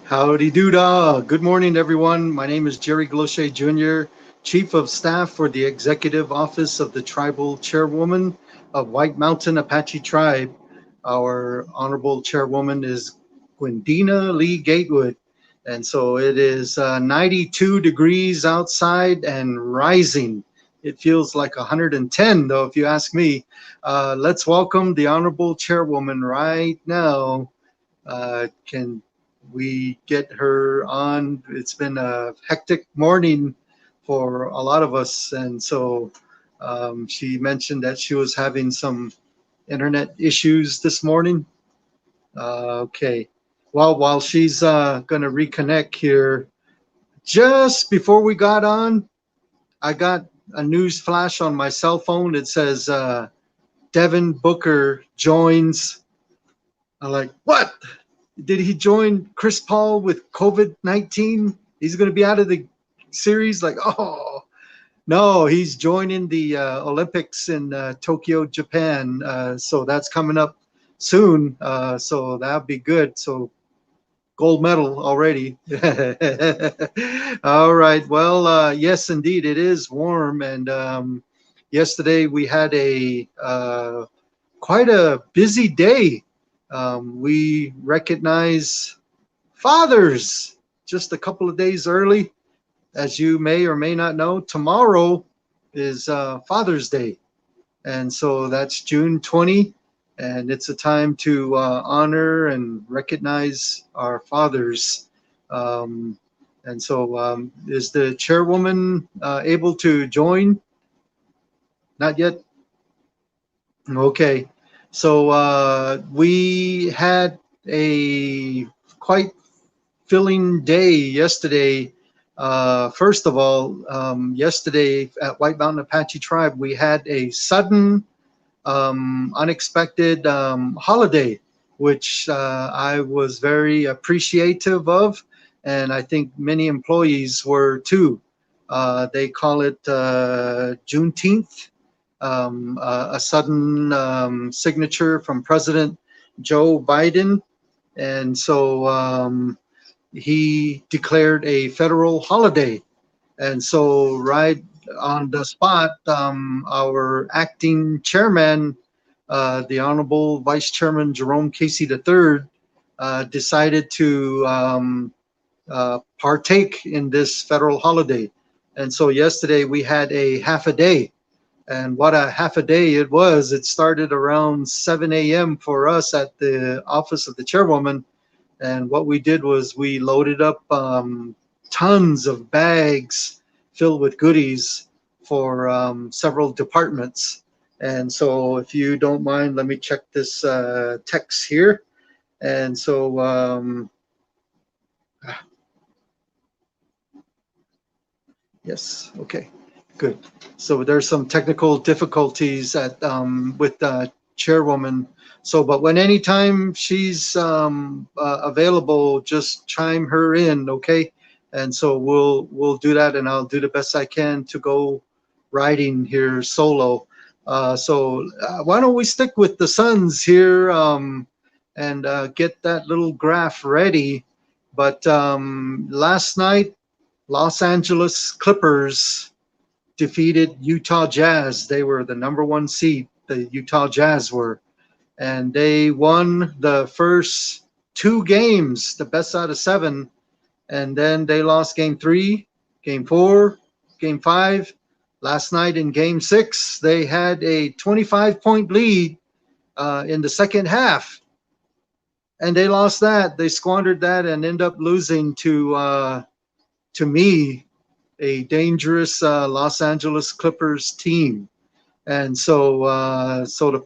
Howdy doodah. Good morning, everyone. My name is Jerry Glochet Jr., Chief of Staff for the Executive Office of the Tribal Chairwoman of White Mountain Apache Tribe. Our Honorable Chairwoman is Gwendena Lee-Gatewood. And so it is 92 degrees outside and rising. It feels like 110, though, if you ask me. Let's welcome the Honorable Chairwoman right now. Can we get her on? It's been a hectic morning for a lot of us, and so she mentioned that she was having some internet issues this morning. Okay. Well, while she's going to reconnect here, just before we got on, I got a news flash on my cell phone. It says Devin Booker joins. I'm like, what? Did he join Chris Paul with COVID-19? He's going to be out of the series? Like, oh, no, he's joining the Olympics in Tokyo, Japan. So that's coming up soon. So that'll be good. So gold medal already. All right. Well, yes, indeed, it is warm. And yesterday we had a quite a busy day. We recognize fathers just a couple of days early. As you may or may not know, tomorrow is Father's Day. And so that's June 20. And it's a time to honor and recognize our fathers. And so is the chairwoman able to join? Not yet? Okay. So we had a quite filling day yesterday. First of all, yesterday at White Mountain Apache Tribe, we had a sudden, unexpected holiday, which I was very appreciative of, and I think many employees were too. They call it Juneteenth. A sudden signature from President Joe Biden. And so he declared a federal holiday. And so right on the spot, our acting chairman, the Honorable Vice Chairman Jerome Casey III, decided to partake in this federal holiday. And so yesterday we had a half a day. And what a half a day it was. It started around 7 a.m. for us at the office of the chairwoman. And what we did was we loaded up tons of bags filled with goodies for several departments. And so if you don't mind, let me check this text here. And so, yes, okay. Good. So there's some technical difficulties at with chairwoman. So, but when anytime she's available, just chime her in, okay? And so we'll do that, and I'll do the best I can to go riding here solo. So why don't we stick with the Suns here and get that little graph ready? But last night, Los Angeles Clippers defeated Utah Jazz. They were the #1 seed, the Utah Jazz were, and they won the first 2 games, the best out of 7, and then they lost game 3, game 4, game 5. Last night in game 6, they had a 25-point lead in the second half, and they lost that. They squandered that and ended up losing to me, a dangerous Los Angeles Clippers team. And so so the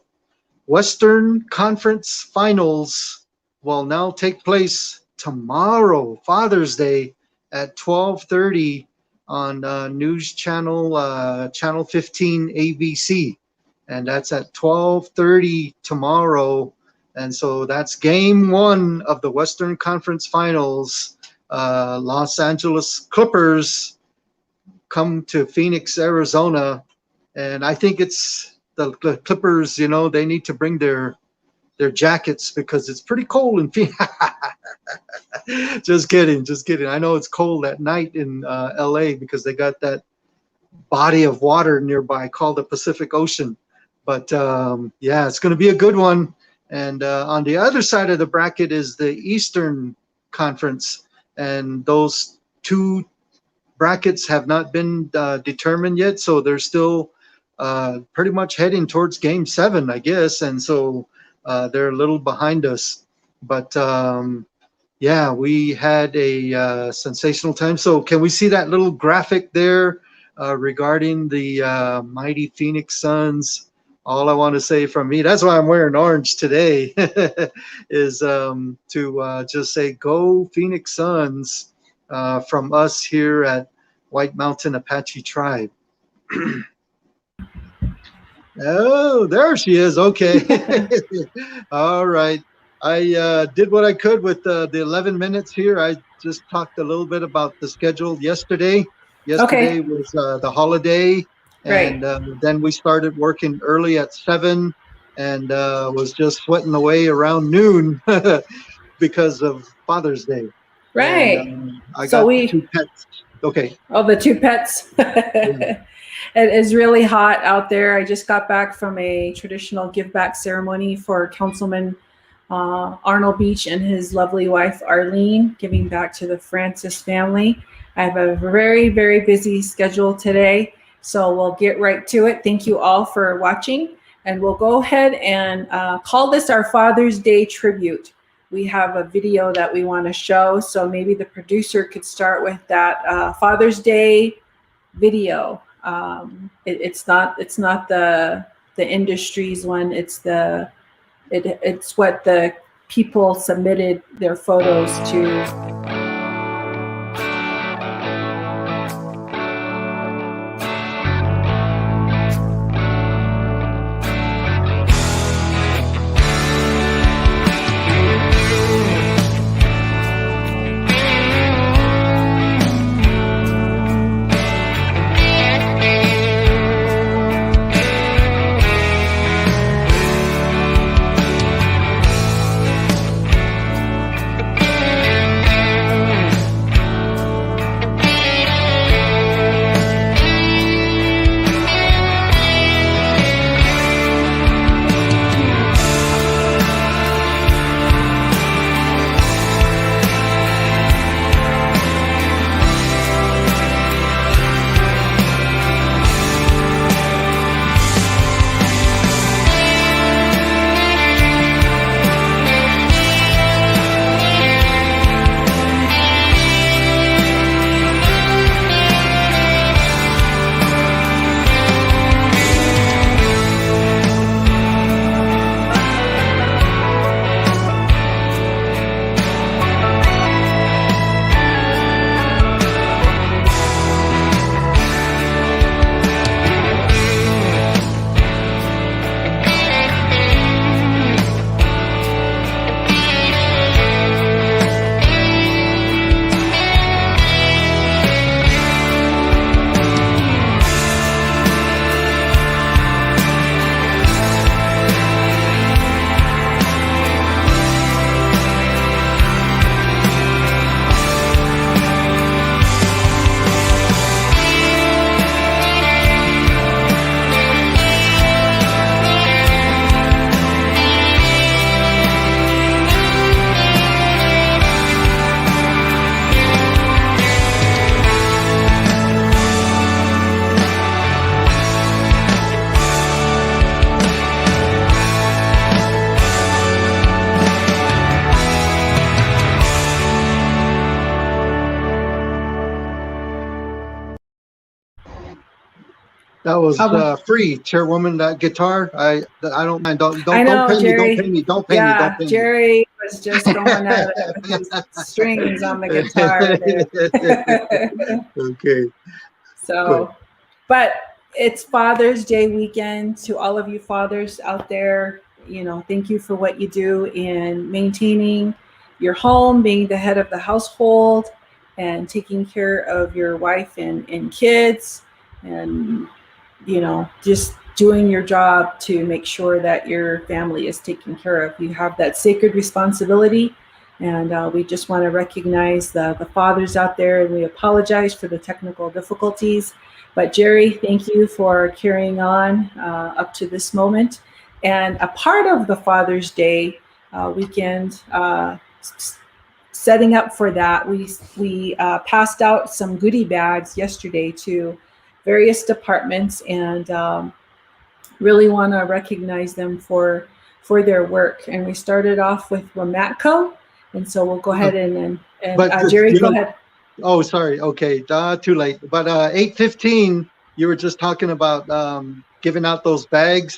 Western Conference Finals will now take place tomorrow, Father's Day, at 12:30 on News Channel Channel 15 ABC. And that's at 12:30 tomorrow. And so that's game 1 of the Western Conference Finals. Los Angeles Clippers come to Phoenix, Arizona, and I think it's the Clippers. You know, they need to bring their jackets because it's pretty cold in Phoenix. Just kidding, just kidding. I know it's cold at night in LA because they got that body of water nearby called the Pacific Ocean. But yeah, it's going to be a good one. And on the other side of the bracket is the Eastern Conference, and those two brackets have not been determined yet, so they're still pretty much heading towards Game 7, I guess, and so they're a little behind us. But yeah, we had a sensational time. So can we see that little graphic there regarding the mighty Phoenix Suns? All I want to say from me, that's why I'm wearing orange today, is to just say, go Phoenix Suns from us here at White Mountain Apache Tribe. Oh, there she is. Okay. All right. I did what I could with the 11 minutes here. I just talked a little bit about the schedule yesterday. Yesterday was the holiday. And then we started working early at 7 and was just sweating away around noon because of Father's Day. Right. And, I got two pets. Okay. Oh, the two pets. Yeah. It is really hot out there. I just got back from a traditional give back ceremony for Councilman Arnold Beach and his lovely wife, Arlene, giving back to the Francis family. I have a very, very busy schedule today. So we'll get right to it. Thank you all for watching. And we'll go ahead and call this our Father's Day tribute. We have a video that we want to show. So maybe the producer could start with that Father's Day video. It's not the industry's one. It's what the people submitted their photos to. That was free, Chairwoman. That guitar, I don't mind. Don't pay me. Don't pay me. Jerry was just going at it with his strings on the guitar. Okay. So, good. But it's Father's Day weekend. To all of you fathers out there, thank you for what you do in maintaining your home, being the head of the household, and taking care of your wife and kids, and just doing your job to make sure that your family is taken care of. You have that sacred responsibility, And we just want to recognize the fathers out there, and we apologize for the technical difficulties. But Jerry, thank you for carrying on up to this moment. And a part of the Father's Day weekend, setting up for that, we passed out some goodie bags yesterday to various departments, and really want to recognize them for their work. And we started off with Wamatco, and so we'll go ahead and Jerry, go ahead. Oh, sorry. Okay, too late. But 8:15, you were just talking about giving out those bags.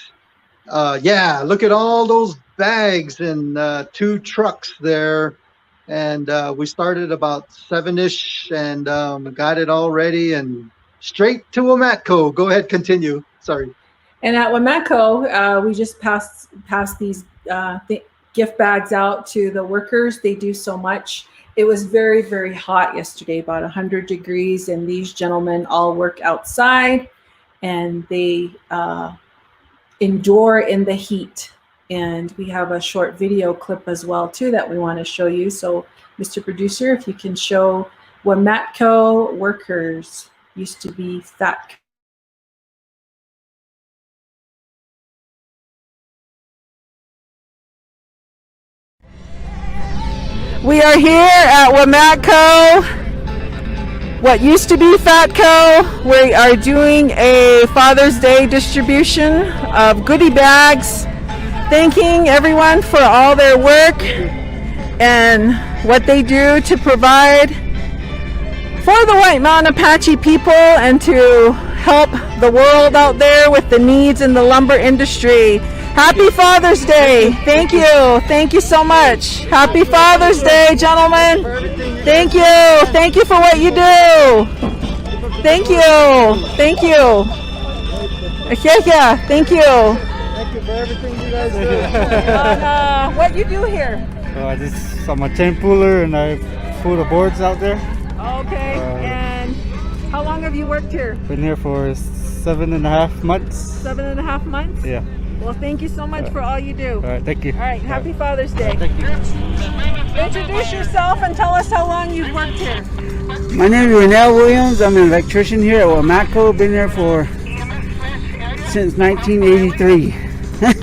Yeah, look at all those bags and 2 trucks there. And we started about 7-ish and got it all ready and straight to Wamatco. Go ahead, continue. Sorry. And at Wamatco, we just passed these gift bags out to the workers. They do so much. It was very, very hot yesterday, about 100 degrees, and these gentlemen all work outside, and they endure in the heat. And we have a short video clip as well, too, that we want to show you. So, Mr. Producer, if you can show Wamatco workers, used to be fat. We are here at Wamatco, what used to be Fatco. We are doing a Father's Day distribution of goodie bags, thanking everyone for all their work and what they do to provide for the White Mountain Apache people and to help the world out there with the needs in the lumber industry. Happy Father's Day. Thank you. Thank you so much. Happy Father's Day, gentlemen. Thank you. Thank you for what you do. Thank you. Thank you. Yeah. Thank you. Thank you for everything you guys do. What you do here? I'm a chain puller and I pull the boards out there. Okay. And how long have you worked here? Been here for 7.5 months. 7.5 months? Yeah. Well, thank you so much for all you do. All right, thank you. All right, happy Father's Day. Thank you. Introduce yourself and tell us how long you've worked here. My name is Renell Williams. I'm an electrician here at Wamatco. Been there since 1983.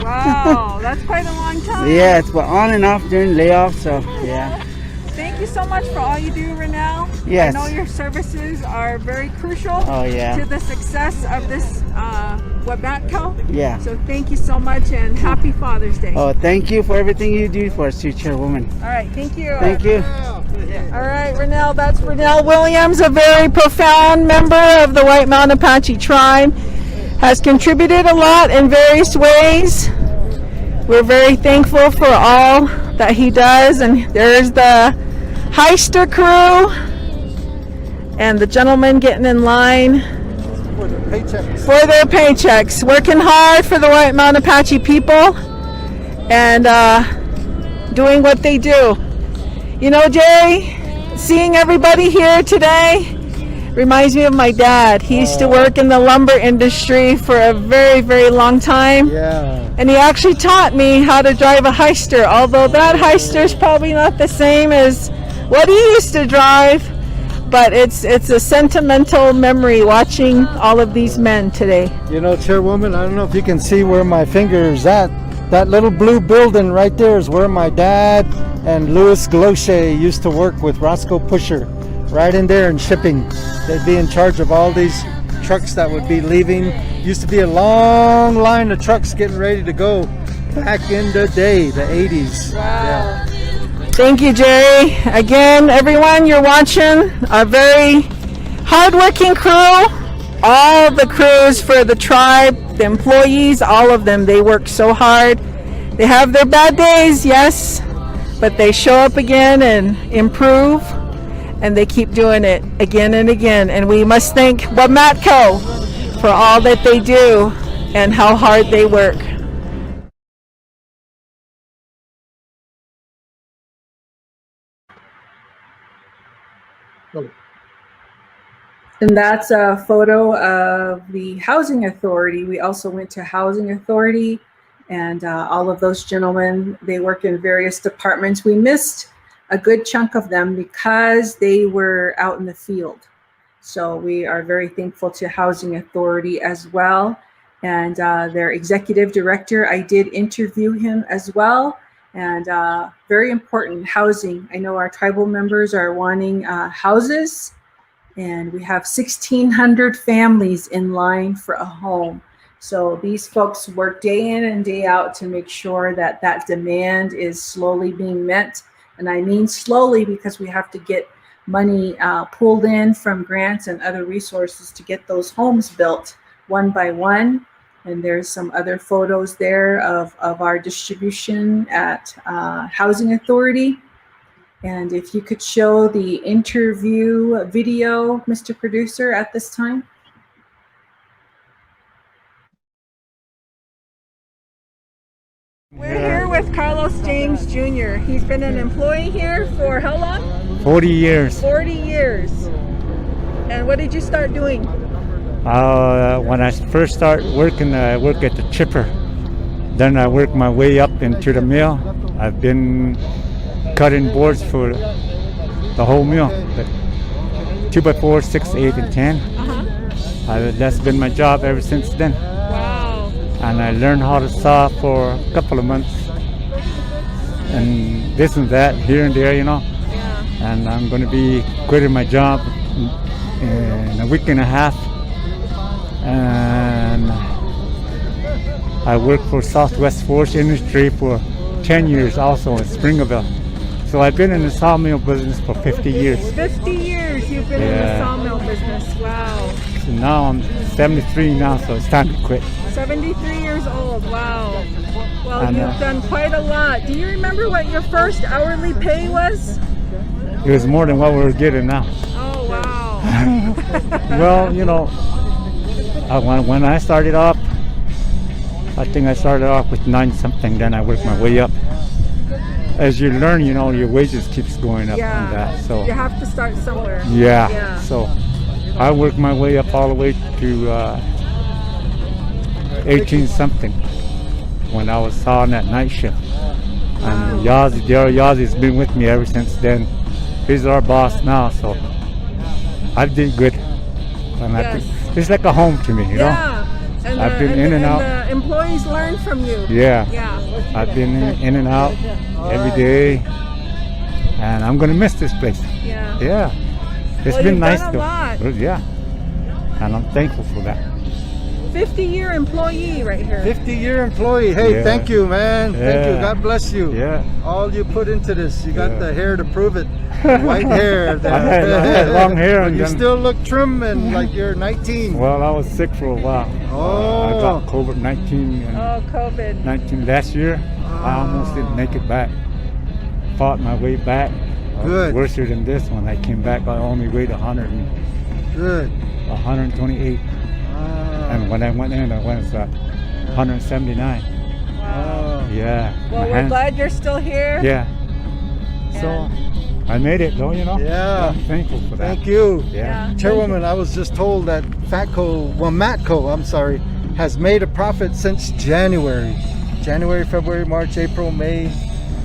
Wow, that's quite a long time. Yeah, it's on and off during layoffs, so yeah. Thank you so much for all you do, Renell. Yes. I know your services are very crucial to the success of this Wamatco. Yeah. So thank you so much and happy Father's Day. Oh, thank you for everything you do for us, too, Chairwoman. All right, thank you. Thank you. All right, Renell, that's Renell Williams, a very profound member of the White Mountain Apache tribe. Has contributed a lot in various ways. We're very thankful for all that he does. And there's the Heister crew and the gentleman getting in line For their paychecks, working hard for the White Mountain Apache people and doing what they do. You know, Jerry, seeing everybody here today reminds me of my dad. He used to work in the lumber industry for a very, very long time. Yeah. And he actually taught me how to drive a Heister, although that Heister is probably not the same as what he used to drive. But it's a sentimental memory watching all of these men today. You know, Chairwoman, I don't know if you can see where my finger is at. That little blue building right there is where my dad and Louis Gloche used to work with Roscoe Pusher. Right in there in shipping. They'd be in charge of all these trucks that would be leaving. Used to be a long line of trucks getting ready to go back in the day, the 80s. Wow. Yeah. Thank you, Jerry. Again, everyone, you're watching a very hardworking crew. All the crews for the tribe, the employees, all of them, they work so hard. They have their bad days, yes, but they show up again and improve. And they keep doing it again and again. And we must thank Wamatco for all that they do and how hard they work. And that's a photo of the Housing Authority. We also went to Housing Authority, and all of those gentlemen, they work in various departments. We missed a good chunk of them because they were out in the field. So we are very thankful to Housing Authority as well. And their executive director, I did interview him as well. And very important, housing. I know our tribal members are wanting houses, and we have 1,600 families in line for a home. So these folks work day in and day out to make sure that that demand is slowly being met. And I mean slowly because we have to get money pulled in from grants and other resources to get those homes built one by one. And there's some other photos there of our distribution at Housing Authority. And if you could show the interview video, Mr. Producer, at this time. We're here with Carlos James Jr. He's been an employee here for how long? 40 years. 40 years. And what did you start doing? When I first started working, I worked at the chipper. Then I worked my way up into the mill. I've been cutting boards for the whole mill, 2x4, 6, 8, and 10. That's been my job ever since then. Wow. And I learned how to saw for a couple of months, and this and that, here and there, you know. Yeah. And I'm going to be quitting my job in a week and a half. And I worked for Southwest Forest Industry for 10 years also in Springerville. So I've been in the sawmill business for 50 years. 50 years you've been in the sawmill business. Wow. So now I'm 73 now, so it's time to quit. 73 years old. Wow. Well, And, you've done quite a lot. Do you remember what your first hourly pay was? It was more than what we're getting now. Oh, wow. Well, you know, when I started off, I think I started off with 9 something, then I worked my way up. As you learn, you know, your wages keeps going up Yeah. and that. So You have to start somewhere. yeah. Yeah. So I worked my way up all the way to 18 something when I was sawing that night shift. And Yazzie, Daryl Yazzie's been with me ever since then. He's our boss now, so I did good. And Yes. it's like a home to me, you know. Yeah. And I've been in and out. the employees learn from you. Yeah. Yeah. I've been in and out every day, and I'm gonna miss this place. Yeah. Yeah, it's Well, been you've nice done a though. lot. Yeah, and I'm thankful for that. 50-year employee right here. 50-year employee. Hey, Yeah. thank you, man. Thank you. Yeah. God bless you. Yeah, All you put into this. You got Yeah. the hair to prove it. White hair. I had long hair, But and you then, still look trim and like you're 19. well, I was sick for a while. I Oh. got COVID-19 and Oh, COVID. 19 last year. I almost didn't make it back. Fought my way back. Good. Worse than this one. I came back. I only weighed Good. 128, Ah. and when I went in, I went 179. Oh. Yeah. Well, my we're hands- glad you're still here. Yeah. So I made it though, you know. Yeah. I'm thankful for that. Thank you. Yeah. Chairwoman, I was just told that Matco, I'm sorry, has made a profit since January. January, February, March, April, May.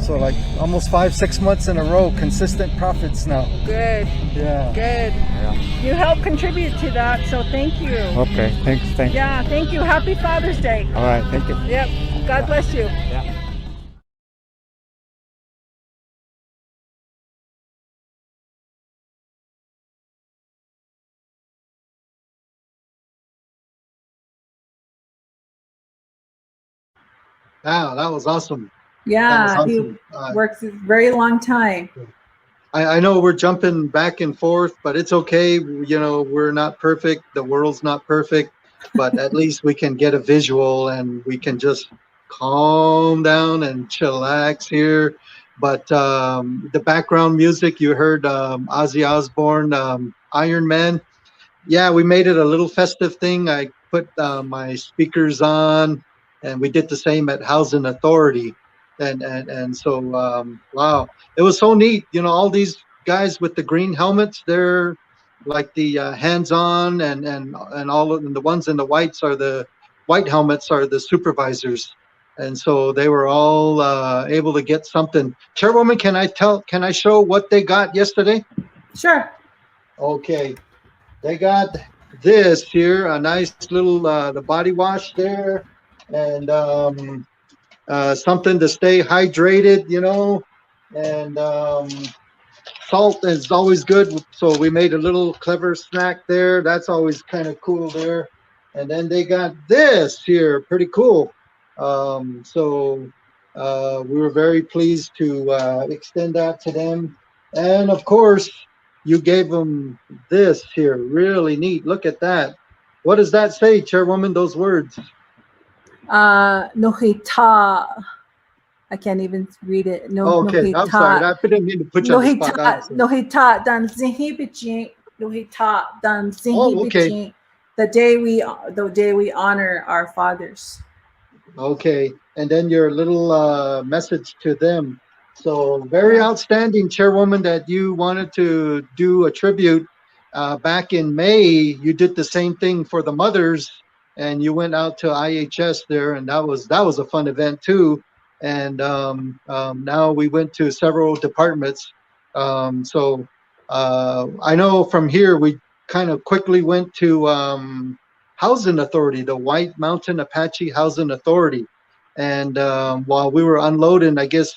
So like almost 5-6 months in a row, consistent profits now. Good. Yeah. Good. You help contribute to that, so thank you. Okay. Thanks. Yeah, thank you. Happy Father's Day. All right. Thank you. Yep. God bless you. Yeah. Wow, that was awesome. Yeah, That was he awesome. works a very long time. I know we're jumping back and forth, but it's okay. You know, we're not perfect. The world's not perfect, but at least we can get a visual and we can just calm down and chillax here. But the background music, you heard Ozzy Osbourne, Iron Man. Yeah, we made it a little festive thing. I put my speakers on, and we did the same at Housing Authority. And so, wow, it was so neat. You know, all these guys with the green helmets, they're like the hands-on, and all of them, the ones in the whites are the white helmets are the supervisors. And so they were all able to get something. Chairwoman, can I show what they got yesterday? Sure. Okay, they got this here, a nice little the body wash there, and something to stay hydrated, and salt is always good. So we made a little clever snack there. That's always kind of cool there. And then they got this here, pretty cool. So we were very pleased to extend that to them. And of course, you gave them this here, really neat. Look at that. What does that say, Chairwoman, those words? Nohita. I can't even read it. No, Okay, I'm sorry. I didn't mean to put you on the spot. Nohita dan zinhibijin. Nohita dan Oh, okay. zinhibijin. The day we honor our fathers. Okay, and then your little message to them. So very outstanding, Chairwoman, that you wanted to do a tribute. Back in May, you did the same thing for the mothers, and you went out to IHS there, and that was a fun event too. And now we went to several departments. So I know from here we kind of quickly went to Housing Authority, the White Mountain Apache Housing Authority. And while we were unloading, I guess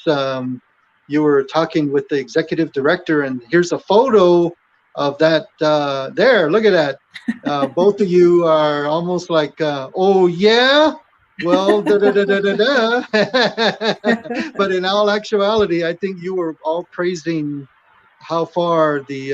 you were talking with the executive director, and here's a photo of that there. Look at that. Both of you are almost like, oh, yeah? Well, da da da da da da. But in all actuality, I think you were all praising how far the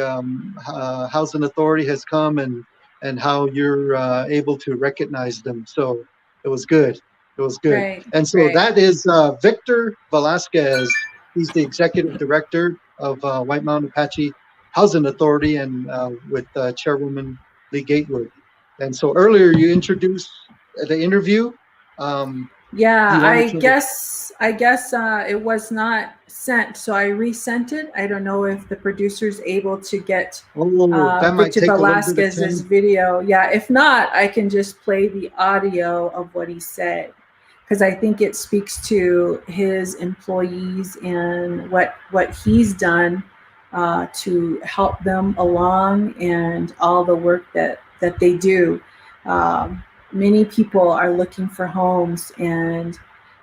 Housing Authority has come and how you're able to recognize them. So it was good. It was good. Right, and so that is Victor Velasquez. He's the executive director of White Mountain Apache Housing Authority, and with Chairwoman Lee-Gatewood. And so earlier you introduced the interview. Yeah, I guess it was not sent, so I resent it. I don't know if the producer's able to get Victor Velasquez's video. Yeah, if not, I can just play the audio of what he said, because I think it speaks to his employees and what he's done to help them along and all the work that they do. Many people are looking for homes, and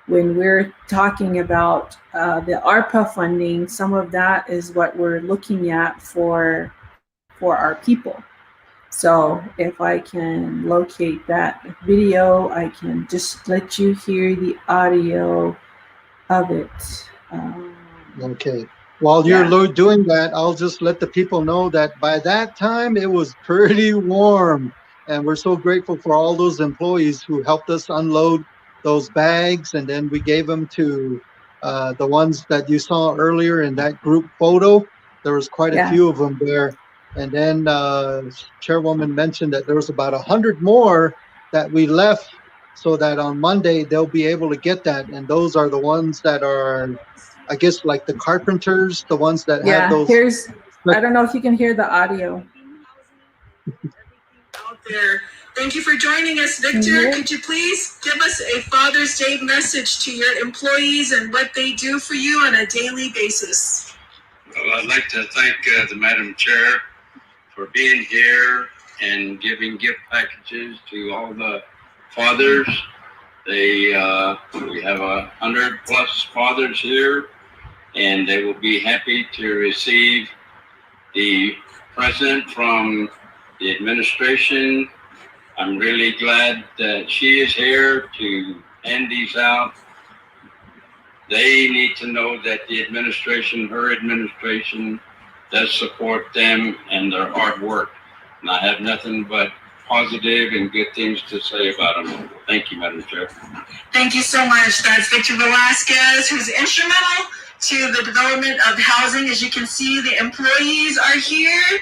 when we're talking about the ARPA funding, some of that is what we're looking at for our people. So if I can locate that video, I can just let you hear the audio of it. Okay. While you're doing that, I'll just let the people know that by that time it was pretty warm. And we're so grateful for all those employees who helped us unload those bags. And then we gave them to the ones that you saw earlier in that group photo. There was quite a few of them there. And then Chairwoman mentioned that there was about 100 more that we left, so that on Monday they'll be able to get that. And those are the ones that are, I guess, like the carpenters, the ones that have those. I don't know if you can hear the audio. There. Thank you for joining us, Victor. Could you please give us a Father's Day message to your employees and what they do for you on a daily basis? Well, I'd like to thank the Madam Chair for being here and giving gift packages to all the fathers. We have 100+ fathers here, and they will be happy to receive the present from the administration. I'm really glad that she is here to hand these out. They need to know that the administration, her administration, does support them and their hard work. And I have nothing but positive and good things to say about them. Thank you, Madam Chair. Thank you so much. That's Victor Velasquez, who's instrumental to the development of housing. As you can see, the employees are here,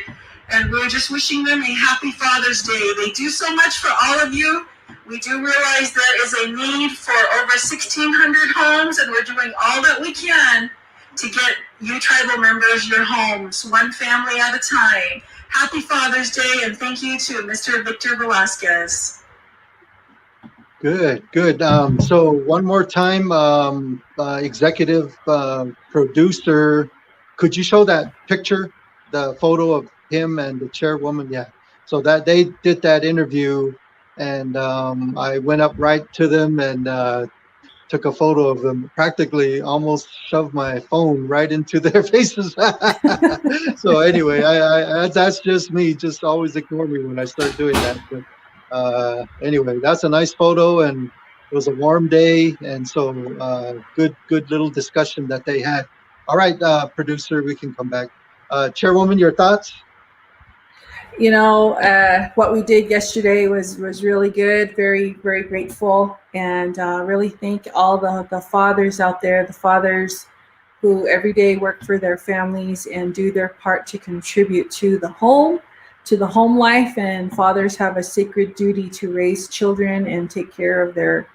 and we're just wishing them a happy Father's Day. They do so much for all of you. We do realize there is a need for over 1,600 homes, and we're doing all that we can to get you tribal members your homes, one family at a time. Happy Father's Day, and thank you to Mr. Victor Velasquez. Good, good. So one more time, executive producer, could you show that picture, the photo of him and the chairwoman? Yeah. So that they did that interview, and I went up right to them and took a photo of them. Practically, almost shoved my phone right into their faces. So anyway, that's just me. Just always ignore me when I start doing that. But anyway, that's a nice photo, and it was a warm day, and so good little discussion that they had. All right, producer, we can come back. Chairwoman, your thoughts? What we did yesterday was really good. Very, very grateful, and really thank all the fathers out there, the fathers who every day work for their families and do their part to contribute to the home life. And fathers have a sacred duty to raise children and take care of their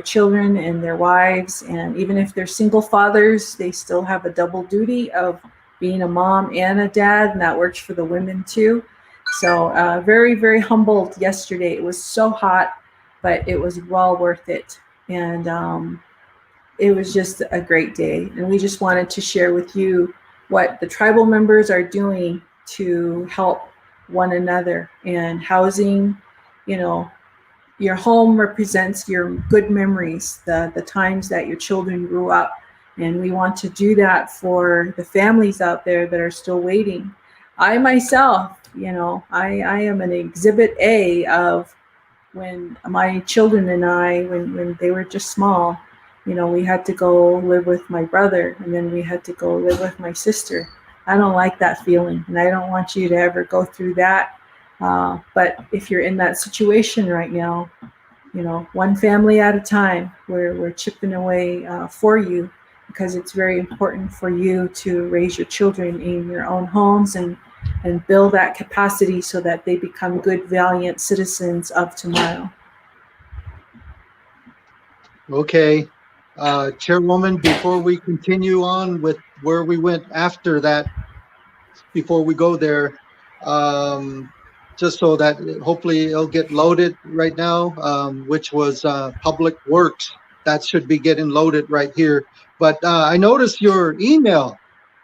children and their wives. And even if they're single fathers, they still have a double duty of being a mom and a dad, and that works for the women too. So very, very humbled yesterday. It was so hot, but it was well worth it. And it was just a great day. And we just wanted to share with you what the tribal members are doing to help one another. And housing, your home represents your good memories, the times that your children grew up. And we want to do that for the families out there that are still waiting. I myself, I am an exhibit A of when my children and I, when they were just small, we had to go live with my brother, and then we had to go live with my sister. I don't like that feeling, and I don't want you to ever go through that. But if you're in that situation right now, one family at a time, we're chipping away for you, because it's very important for you to raise your children in your own homes and build that capacity so that they become good, valiant citizens of tomorrow. Okay. Chairwoman, before we continue on with where we went after that, before we go there, just so that hopefully it'll get loaded right now, which was Public Works. That should be getting loaded right here. But I noticed your email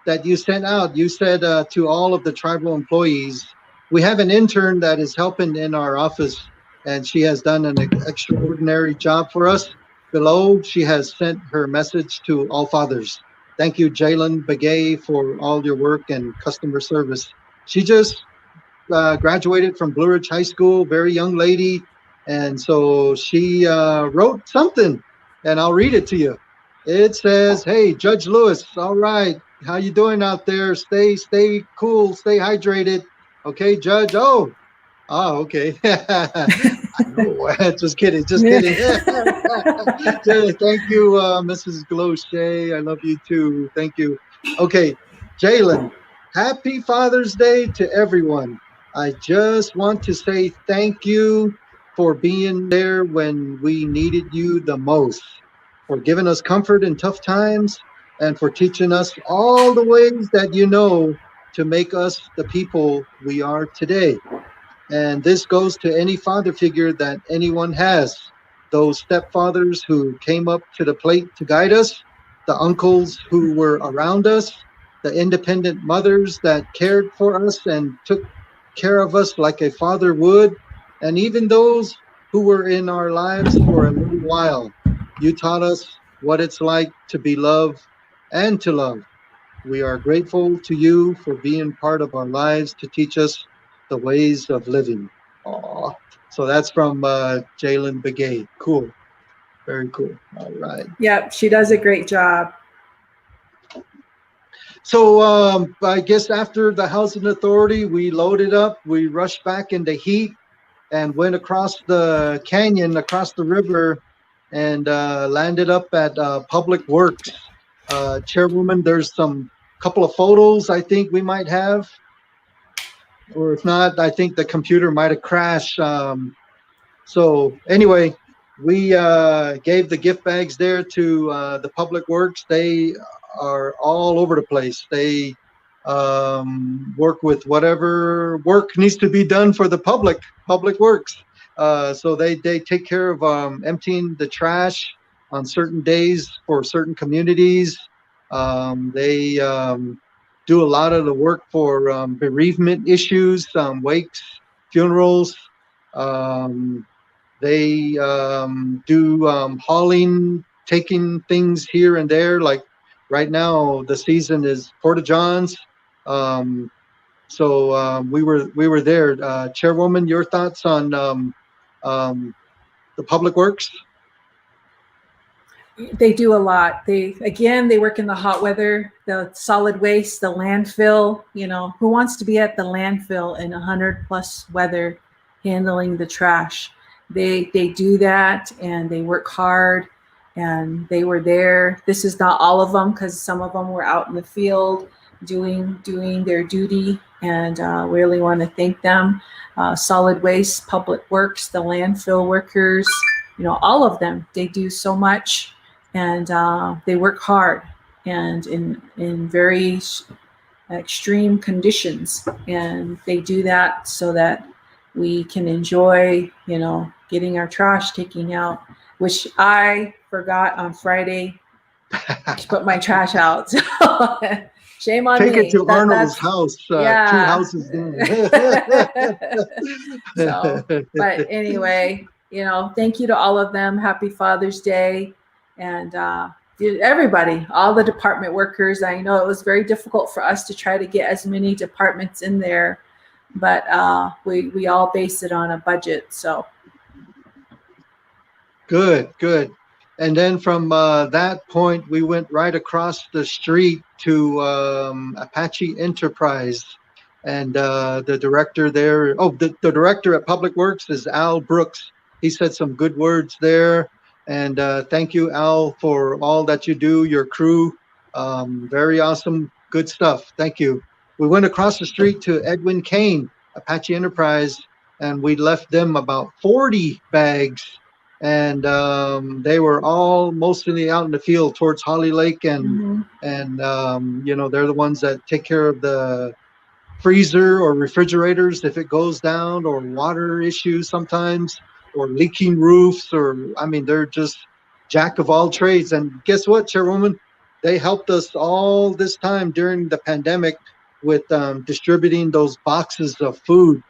that you sent out. You said to all of the tribal employees, we have an intern that is helping in our office, and she has done an extraordinary job for us. Below, she has sent her message to all fathers. Thank you, Jalen Begay, for all your work and customer service. She just graduated from Blue Ridge High School, very young lady. And so she wrote something, and I'll read it to you. It says, hey, Judge Lewis, all right. How you doing out there? Stay cool, stay hydrated. Okay, Judge. Oh, okay. I know. Just kidding. Thank you, Mrs. Glochet. I love you too. Thank you. Okay, Jalen, happy Father's Day to everyone. I just want to say thank you for being there when we needed you the most, for giving us comfort in tough times, and for teaching us all the ways that you know to make us the people we are today. And this goes to any father figure that anyone has. Those stepfathers who came up to the plate to guide us, the uncles who were around us, the independent mothers that cared for us and took care of us like a father would, and even those who were in our lives for a little while. You taught us what it's like to be loved and to love. We are grateful to you for being part of our lives to teach us the ways of living. Aww. So that's from Jalen Begay. Cool. Very cool. All right. Yep, she does a great job. So I guess after the Housing Authority, we loaded up, we rushed back in the heat and went across the canyon, across the river, and landed up at Public Works. Chairwoman, there's some couple of photos I think we might have. Or if not, I think the computer might have crashed. So anyway, we gave the gift bags there to the Public Works. They are all over the place. They work with whatever work needs to be done for the Public Works. So they take care of emptying the trash on certain days for certain communities. They do a lot of the work for bereavement issues, wakes, funerals. Um, they do hauling, taking things here and there. Like right now, the season is Porta Johns. Um, so we were there. Chairwoman, your thoughts on um, the public works? They do a lot. They work in the hot weather, the solid waste, the landfill. Who wants to be at the landfill in 100+ weather handling the trash? They do that, and they work hard, and they were there. This is not all of them, because some of them were out in the field doing their duty, and we really want to thank them. Solid waste, public works, the landfill workers, all of them. They do so much. And they work hard, and in very extreme conditions, and they do that so that we can enjoy, getting our trash taken out, which I forgot on Friday to put my trash out. So, shame on me. Take it to Arnold's house, yeah. 2 houses down. So, but anyway, thank you to all of them. Happy Father's Day. And everybody, all the department workers. I know it was very difficult for us to try to get as many departments in there, but we all base it on a budget. So good. And then from that point, we went right across the street to Apache Enterprise. And the director there, the director at Public Works is Al Brooks. He said some good words there. And thank you, Al, for all that you do, your crew. Very awesome, good stuff. Thank you. We went across the street to Edwin Kane, Apache Enterprise, and we left them about 40 bags. And they were all mostly out in the field towards Holly Lake. And they're the ones that take care of the freezer or refrigerators if it goes down, or water issues sometimes, or leaking roofs, they're just jack of all trades. And guess what, Chairwoman? They helped us all this time during the pandemic with distributing those boxes of food.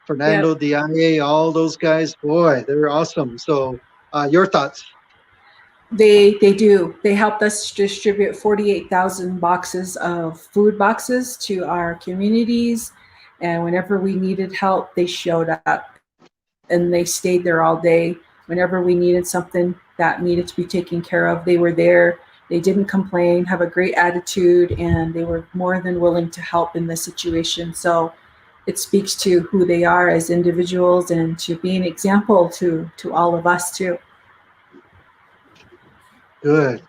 Fernando, DIA, all those guys, boy, they're awesome. So your thoughts? They do. They helped us distribute 48,000 boxes of food boxes to our communities. And whenever we needed help, they showed up. And they stayed there all day. Whenever we needed something that needed to be taken care of, they were there. They didn't complain, have a great attitude, and they were more than willing to help in this situation. So it speaks to who they are as individuals, and to be an example to all of us too. Good.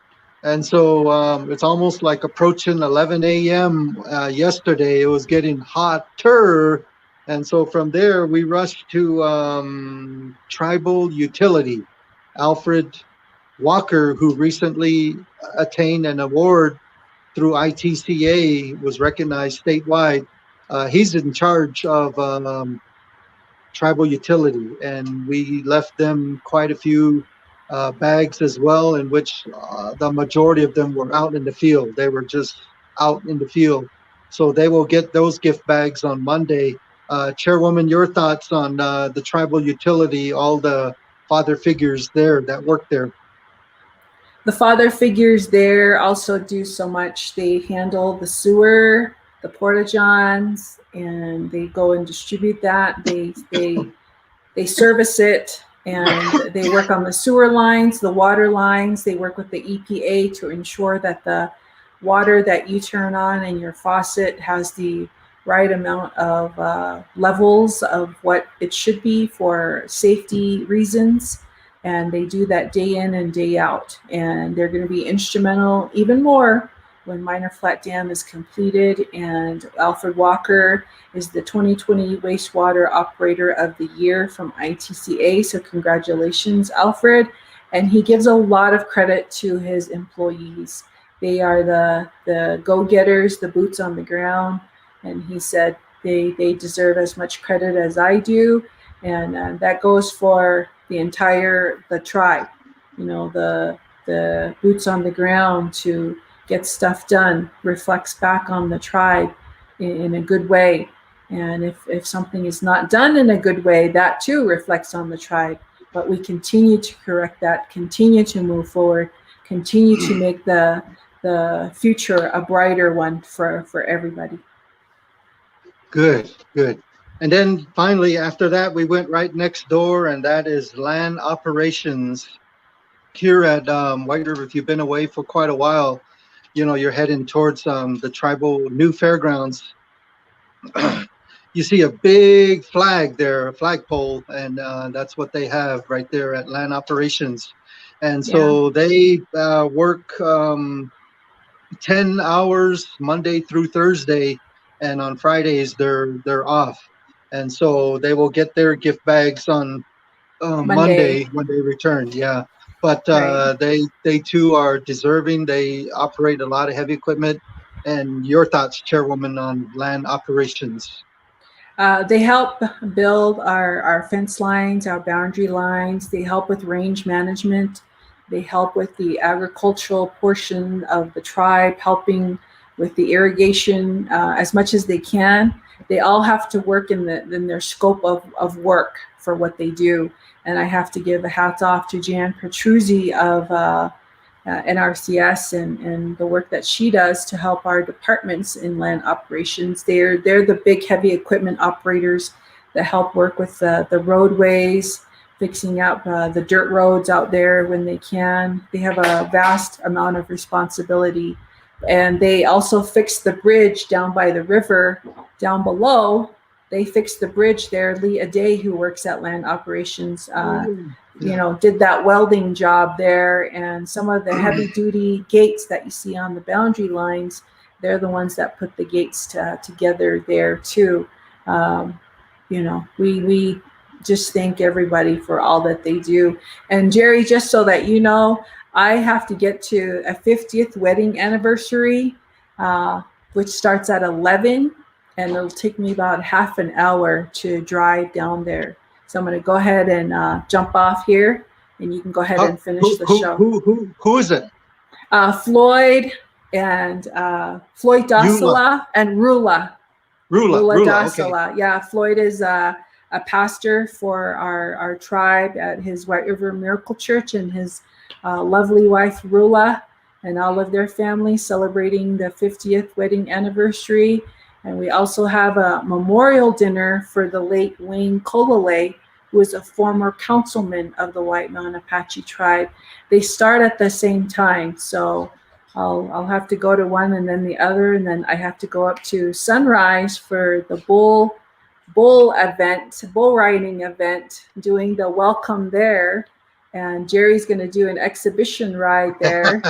And so it's almost like approaching 11 a.m. Yesterday. It was getting hotter. And so from there, we rushed to Tribal Utility. Alfred Walker, who recently attained an award through ITCA, was recognized statewide. He's in charge of Tribal Utility, and we left them quite a few bags as well, in which the majority of them were out in the field. They were just out in the field. So they will get those gift bags on Monday. Chairwoman, your thoughts on the Tribal Utility, all the father figures there that work there? The father figures there also do so much. They handle the sewer, the porta johns, and they go and distribute that. They service it, and they work on the sewer lines, the water lines. They work with the EPA to ensure that the water that you turn on in your faucet has the right amount of levels of what it should be for safety reasons. And they do that day in and day out. And they're going to be instrumental even more when Minor Flat Dam is completed. And Alfred Walker is the 2020 Wastewater Operator of the Year from ITCA. So congratulations, Alfred. And he gives a lot of credit to his employees. They are the go-getters, the boots on the ground. And he said they deserve as much credit as I do. And that goes for the tribe, you know, the boots on the ground to get stuff done reflects back on the tribe in a good way. And if something is not done in a good way, that too reflects on the tribe. But we continue to correct that, continue to move forward, continue to make the future a brighter one for everybody. Good, good. And then finally, after that, we went right next door, and that is land operations here at White River. If you've been away for quite a while, you know, you're heading towards the tribal new fairgrounds. You see a big flag there, a flagpole, and that's what they have right there at land operations. And so they work 10 hours Monday through Thursday, and on Fridays they're off. And so they will get their gift bags on Monday when they return. Yeah, but Right. they too are deserving. They operate a lot of heavy equipment. And your thoughts, Chairwoman, on land operations? They help build our fence lines, our boundary lines. They help with range management. They help with the agricultural portion of the tribe, helping with the irrigation as much as they can. They all have to work in their scope of work for what they do. And I have to give a hat off to Jan Petruzzi of NRCS and the work that she does to help our departments in land operations. They're the big heavy equipment operators that help work with the roadways, fixing up the dirt roads out there when they can. They have a vast amount of responsibility. And they also fix the bridge down by the river down below. They fixed the bridge there. Lee-Gatewood, who works at land operations, you know, did that welding job there. And some of the heavy duty gates that you see on the boundary lines, they're the ones that put the gates together there too. You know, we just thank everybody for all that they do. And Jerry, just so that you know, I have to get to a 50th wedding anniversary, which starts at 11, and it'll take me about half an hour to drive down there. So I'm going to go ahead and jump off here, and you can go ahead and finish the show. Who is it? Floyd and Floyd Dasala and Rula. Rula Dasala. Okay. Yeah, Floyd is a pastor for our tribe at his White River Miracle Church, and his lovely wife Rula and all of their family celebrating the 50th wedding anniversary. And we also have a memorial dinner for the late Wayne Kolale, who was a former councilman of the White Mountain Apache tribe. They start at the same time, so I'll have to go to one and then the other, and then I have to go up to Sunrise for the bull riding event, doing the welcome there. And Jerry's going to do an exhibition ride there.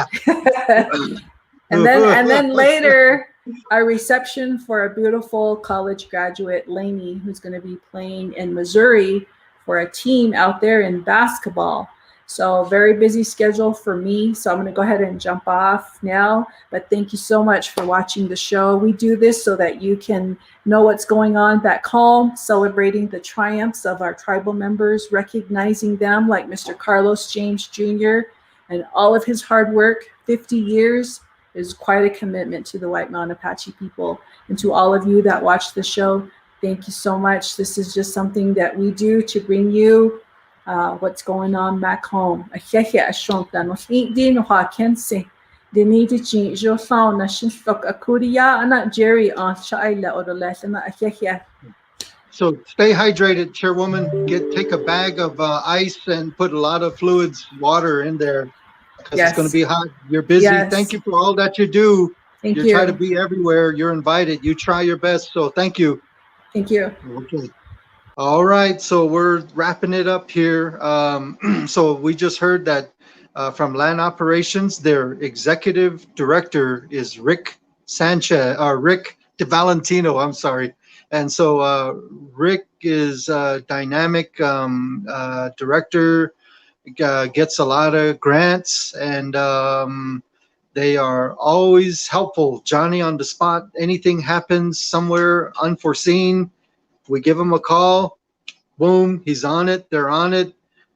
and then later, a reception for a beautiful college graduate, Lainey, who's going to be playing in Missouri for a team out there in basketball. So very busy schedule for me. So I'm going to go ahead and jump off now. But thank you so much for watching the show. We do this so that you can know what's going on back home, celebrating the triumphs of our tribal members, recognizing them like Mr. Carlos James Jr. and all of his hard work. 50 years is quite a commitment to the White Mountain Apache people. And to all of you that watch the show, thank you so much. This is just something that we do to bring you what's going on back home. So stay hydrated, Chairwoman. Take a bag of ice and put a lot of fluids, water in there, because it's going to be hot. You're busy. Yes. Thank you for all that you do. Thank you. You try to be everywhere. You're invited. You try your best. So thank you. Thank you. Okay. All right. So we're wrapping it up here. So we just heard that from Land Operations, their executive director is Rick Sanchez, or Rick DeValentino. I'm sorry. And so Rick is a dynamic director, gets a lot of grants, and they are always helpful. Johnny on the spot. Anything happens somewhere unforeseen, we give them a call. boom, he's on it, they're on it,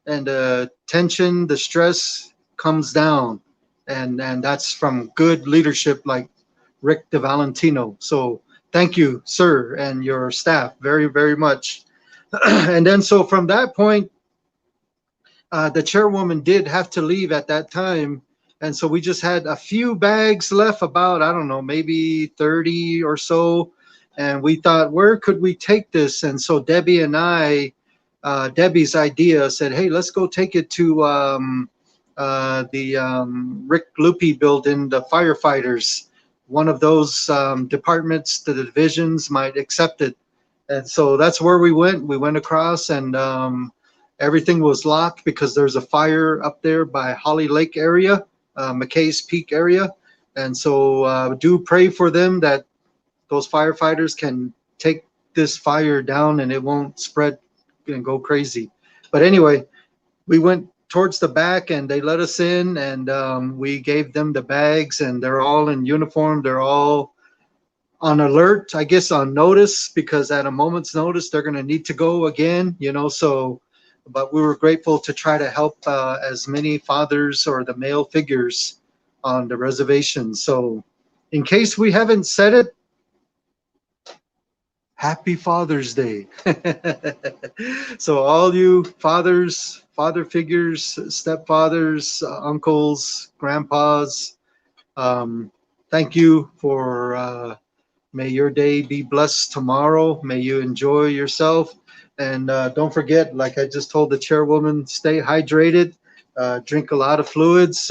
and the tension, the stress comes down. And that's from good leadership like Rick DeValentino. So thank you, sir, and your staff very, very much. And then so from that point, the chairwoman did have to leave at that time. And so we just had a few bags left, about, I don't know, maybe 30 or so. And we thought, where could we take this? And so Debbie and I, Debbie's idea said, hey, let's go take it to the Rick Lupe building, the firefighters. One of those departments, the divisions might accept it. And so that's where we went. We went across, and everything was locked because there's a fire up there by Holly Lake area, McKay's Peak area. And so do pray for them that those firefighters can take this fire down and it won't spread and go crazy. But anyway, we went towards the back and they let us in, and we gave them the bags, and they're all in uniform. They're all on alert, I guess, on notice, because at a moment's notice, they're going to need to go again, you know, so, but we were grateful to try to help as many fathers or the male figures on the reservation. So in case we haven't said it, Happy Father's Day. So all you fathers, father figures, stepfathers, uncles, grandpas, thank you for, may your day be blessed tomorrow. May you enjoy yourself. And don't forget, like I just told the chairwoman, stay hydrated, drink a lot of fluids.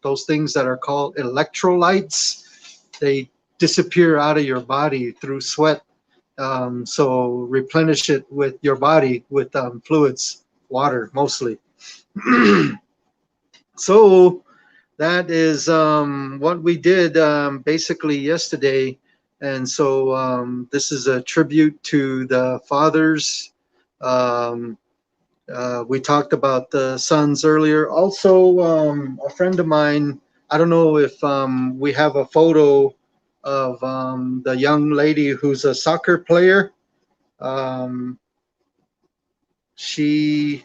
Those things that are called electrolytes, they disappear out of your body through sweat. So replenish it with your body with fluids, water mostly. So that is what we did basically yesterday. And so this is a tribute to the fathers. We talked about the sons earlier. Also, a friend of mine, I don't know if we have a photo of the young lady who's a soccer player. She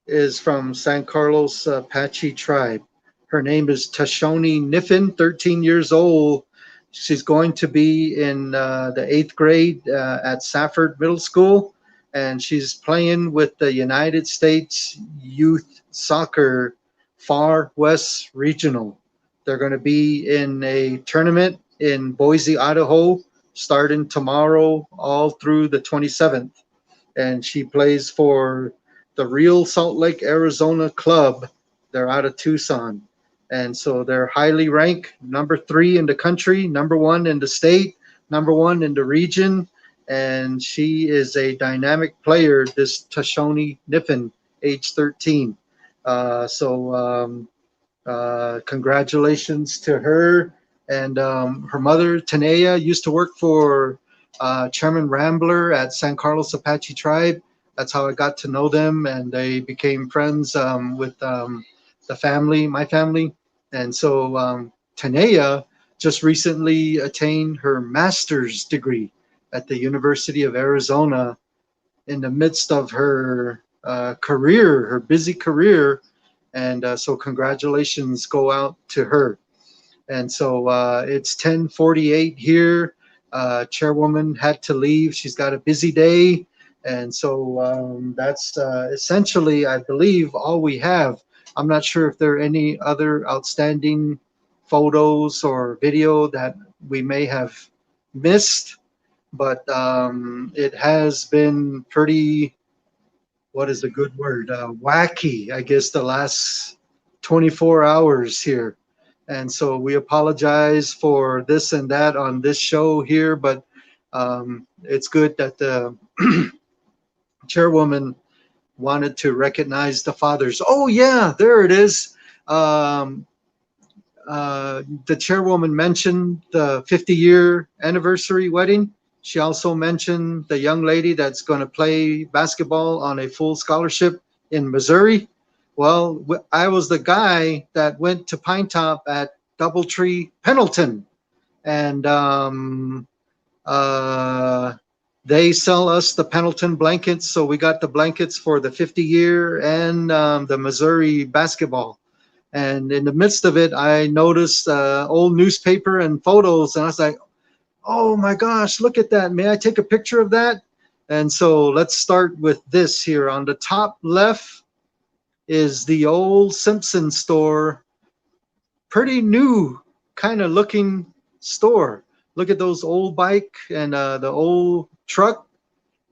is from San Carlos Apache tribe. Her name is Tashoni Niffin, 13 years old. She's going to be in the 8th grade at Safford Middle School, and she's playing with the United States Youth Soccer Far West Regional. They're going to be in a tournament in Boise, Idaho, starting tomorrow all through the 27th. And she plays for the Real Salt Lake, Arizona club. They're out of Tucson. And so they're highly ranked, number 3 in the country, number 1 in the state, number 1 in the region. And she is a dynamic player, this Tashoni Niffin, age 13. Congratulations to her. And her mother, Tanea, used to work for Chairman Rambler at San Carlos Apache Tribe. That's how I got to know them, and they became friends with the family, my family. And so Tanea just recently attained her master's degree at the University of Arizona in the midst of her career, her busy career. And so congratulations go out to her. And so it's 10:48 here. Chairwoman had to leave. She's got a busy day. And so that's essentially, I believe, all we have. I'm not sure if there are any other outstanding photos or video that we may have missed, but it has been pretty, what is a good word? Wacky, I guess, the last 24 hours here. And so we apologize for this and that on this show here, but it's good that the chairwoman wanted to recognize the fathers. Oh yeah, there it is. The chairwoman mentioned the 50-year anniversary wedding. She also mentioned the young lady that's going to play basketball on a full scholarship in Missouri. Well, I was the guy that went to Pine Top at Doubletree Pendleton. And They sell us the Pendleton blankets, so we got the blankets for the 50-year and the Missouri basketball. And in the midst of it, I noticed old newspaper and photos, and I was like, oh my gosh, look at that. May I take a picture of that? And so let's start with this here. On the top left is the old Simpson store. Pretty new kind of looking store. Look at those old bike and the old truck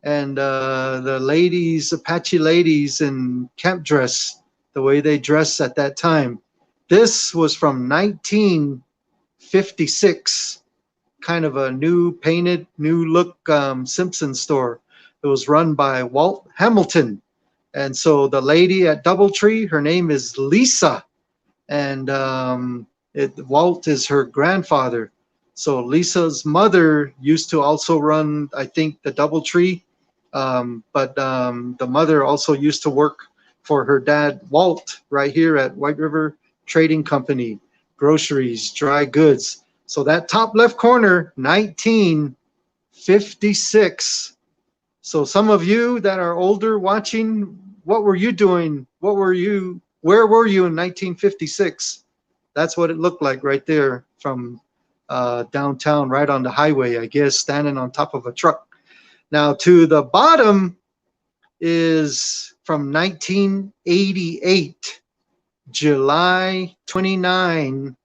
and the ladies, Apache ladies in camp dress, the way they dress at that time. This was from 1956, kind of a new painted, new look Simpson store. It was run by Walt Hamilton. And so the lady at Doubletree, her name is Lisa. And Walt is her grandfather. So Lisa's mother used to also run, I think, the Doubletree. But the mother also used to work for her dad, Walt, right here at White River Trading Company, groceries, dry goods. So that top left corner, 1956. So some of you that are older watching, what were you doing? Where were you in 1956? That's what it looked like right there from downtown, right on the highway, I guess, standing on top of a truck. Now to the bottom is from 1988, July 29,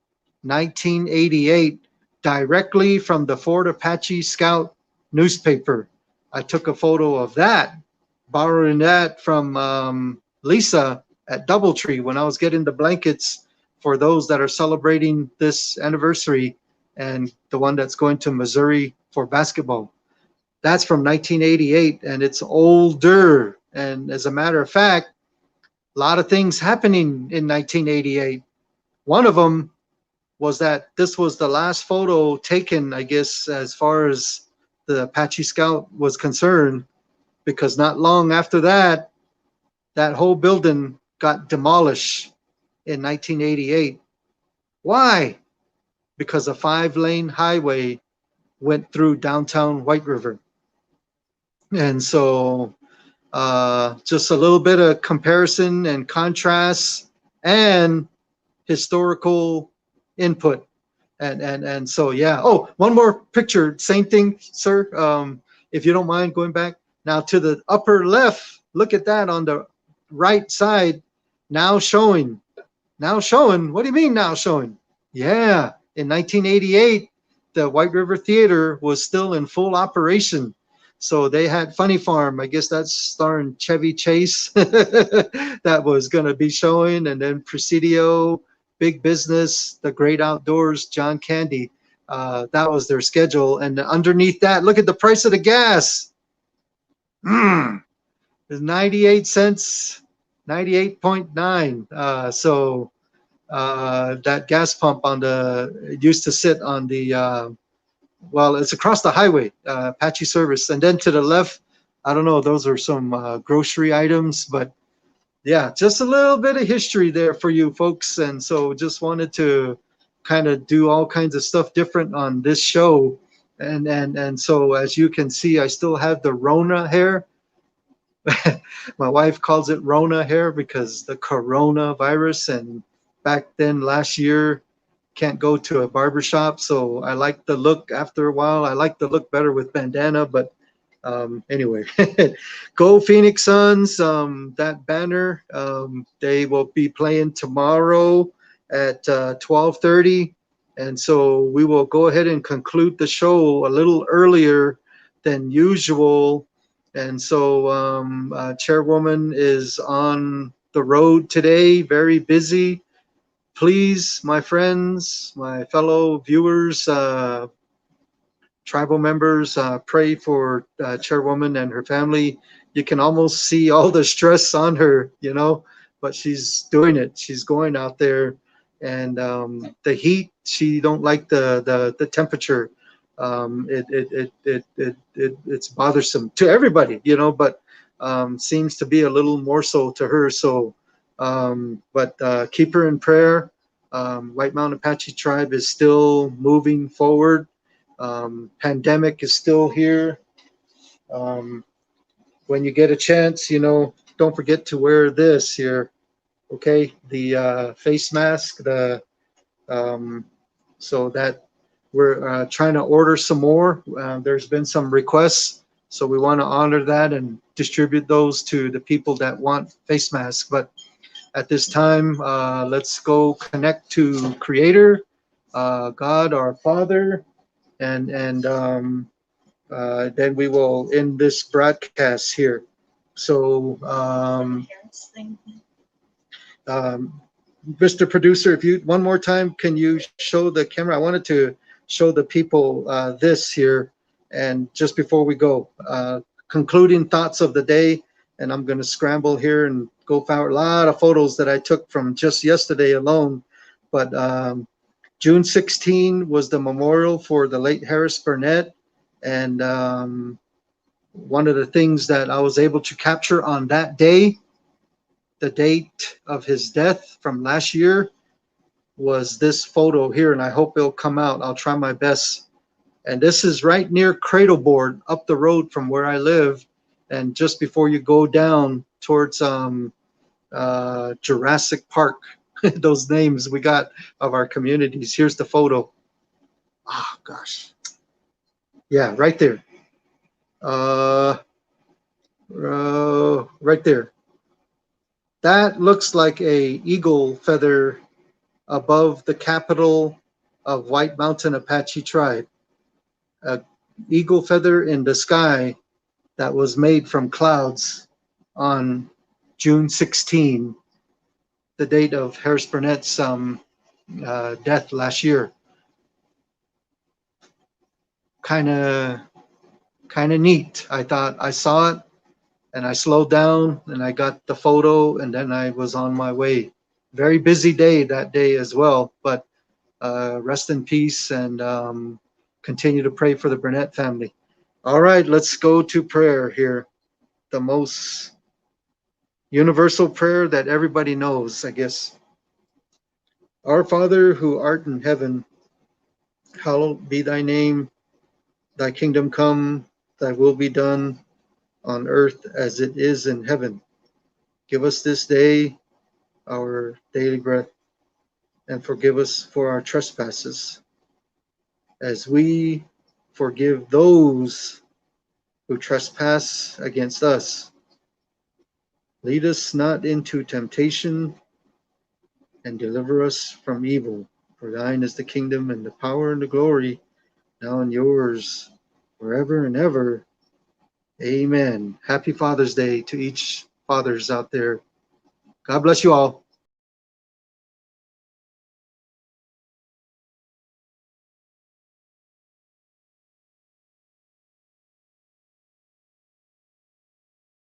1988, directly from the Fort Apache Scout newspaper. I took a photo of that, borrowing that from Lisa at Doubletree when I was getting the blankets for those that are celebrating this anniversary and the one that's going to Missouri for basketball. That's from 1988, and it's older. And as a matter of fact, a lot of things happening in 1988. One of them was that this was the last photo taken, I guess, as far as the Apache Scout was concerned, because not long after that, that whole building got demolished in 1988. Why? Because a 5-lane highway went through downtown White River. And so just a little bit of comparison and contrast and historical input. And so, yeah. Oh, one more picture. Same thing, sir. If you don't mind going back. Now to the upper left, look at that on the right side. Now showing. Now showing. What do you mean now showing? Yeah. In 1988, the White River Theater was still in full operation. So they had Funny Farm. I guess that's starring Chevy Chase that was going to be showing. And then Presidio, Big Business, The Great Outdoors, John Candy. That was their schedule. And underneath that, look at the price of the gas. It's 98 cents, 98.9. So that gas pump on it used to sit on the, well, it's across the highway, Apache Service. And then to the left, I don't know, those are some grocery items, but yeah, just a little bit of history there for you folks. And so just wanted to kind of do all kinds of stuff different on this show. And so as you can see, I still have the Rona hair. My wife calls it Rona hair because the coronavirus, and back then last year, can't go to a barbershop. So I like the look after a while. I like the look better with bandana, but anyway, go Phoenix Suns. That banner, they will be playing tomorrow at 12:30. And so we will go ahead and conclude the show a little earlier than usual. And so Chairwoman is on the road today, very busy. Please, my friends, my fellow viewers, tribal members, pray for Chairwoman and her family. You can almost see all the stress on her, you know, but she's doing it. She's going out there, and the heat, she don't like the temperature. It's bothersome to everybody, you know, but seems to be a little more so to her. So, but keep her in prayer. White Mountain Apache Tribe is still moving forward. Pandemic is still here. When you get a chance, don't forget to wear this here. Okay, the face mask, so that we're trying to order some more. There's been some requests, so we want to honor that and distribute those to the people that want face masks. But at this time, let's go connect to Creator, God, our Father, and then we will end this broadcast here. So, Mr. Producer, if you one more time, can you show the camera? I wanted to show the people this here, and just before we go, concluding thoughts of the day. And I'm going to scramble here and go find a lot of photos that I took from just yesterday alone. But June 16 was the memorial for the late Harris Burnett, and one of the things that I was able to capture on that day, the date of his death from last year, was this photo here, and I hope it'll come out. I'll try my best. And this is right near Cradleboard, up the road from where I live, and just before you go down towards Jurassic Park. Those names we got of our communities. Here's the photo. Oh gosh, yeah, right there. Right there. That looks like a eagle feather above the capital of White Mountain Apache tribe. A eagle feather in the sky that was made from clouds on June 16, the date of Harris Burnett's death last year. Kind of neat. I thought I saw it, and I slowed down, and I got the photo, and then I was on my way. Very busy day that day as well, but rest in peace, and continue to pray for the Burnett family. All right, let's go to prayer here. The most universal prayer that everybody knows, I guess. Our Father who art in heaven, hallowed be thy name. Thy kingdom come, thy will be done on earth as it is in heaven. Give us this day our daily bread, and forgive us for our trespasses, as we forgive those who trespass against us. Lead us not into temptation, and deliver us from evil. For thine is the kingdom, and the power, and the glory, now and yours, forever and ever. Amen. Happy Father's Day to each fathers out there. God bless you all.